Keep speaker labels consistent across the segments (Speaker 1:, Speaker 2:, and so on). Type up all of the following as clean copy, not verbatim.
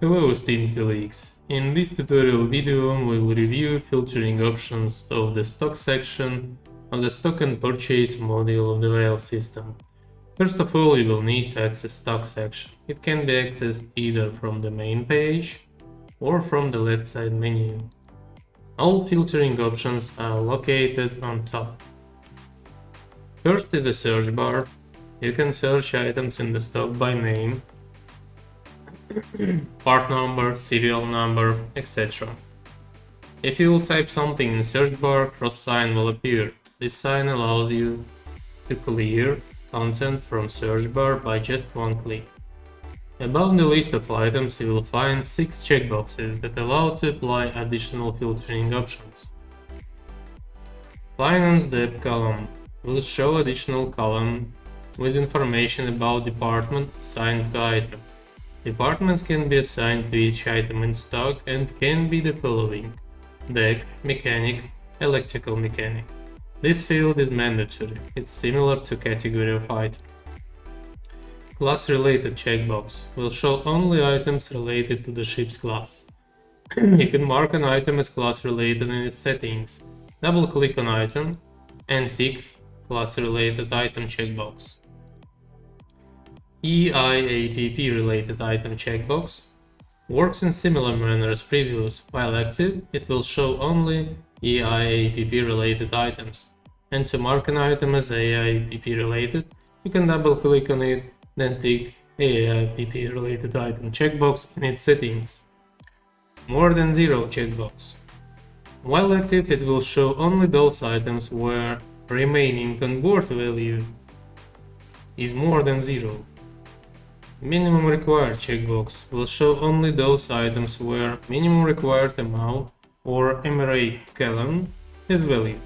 Speaker 1: Hello esteemed colleagues, in this tutorial video we'll review filtering options of the stock section of the stock and purchase module of the WAYL system. First of all, you will need to access stock section. It can be accessed either from the main page or from the left side menu. All filtering options are located on top. First is a search bar. You can search items in the stock by name, part number, serial number, etc. If you will type something in search bar, cross sign will appear. This sign allows you to clear content from search bar by just one click. Above the list of items you will find 6 checkboxes that allow to apply additional filtering options. Finance Debt column will show additional column with information about department assigned to item. Departments can be assigned to each item in stock and can be the following: deck, mechanic, electrical mechanic. This field is mandatory, it's similar to category of item. Class related checkbox will show only items related to the ship's class. You can mark an item as class related in its settings. Double click on item and tick class related item checkbox. EIAPP related item checkbox works in similar manner as previous. While active, it will show only EIAPP related items. And to mark an item as EIAPP related, you can double click on it, then tick EIAPP related item checkbox in its settings. More than zero checkbox. While active, it will show only those items where remaining on board value is more than zero. Minimum required checkbox will show only those items where minimum required amount or MRA column is valid.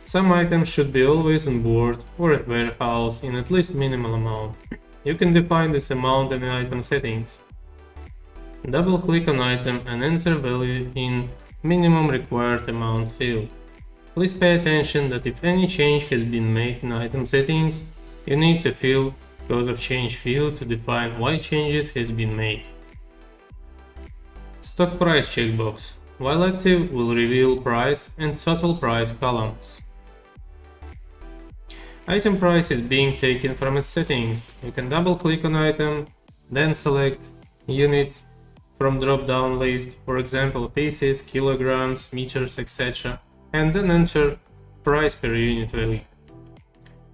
Speaker 1: Some items should be always on board or at warehouse in at least minimal amount. You can define this amount in the item settings. Double click on item and enter value in minimum required amount field. Please pay attention that if any change has been made in item settings, you need to fill cause of change field to define why changes has been made. Stock price checkbox, while active, will reveal price and total price columns. Item price is being taken from its settings. You can double click on item, then select unit from drop down list, for example pieces, kilograms, meters, etc., and then enter price per unit value.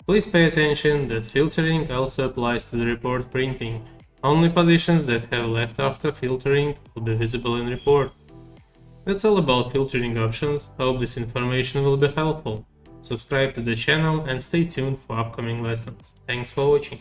Speaker 1: Please pay attention that filtering also applies to the report printing. Only positions that have left after filtering will be visible in report. That's all about filtering options. Hope this information will be helpful. Subscribe to the channel and stay tuned for upcoming lessons. Thanks for watching.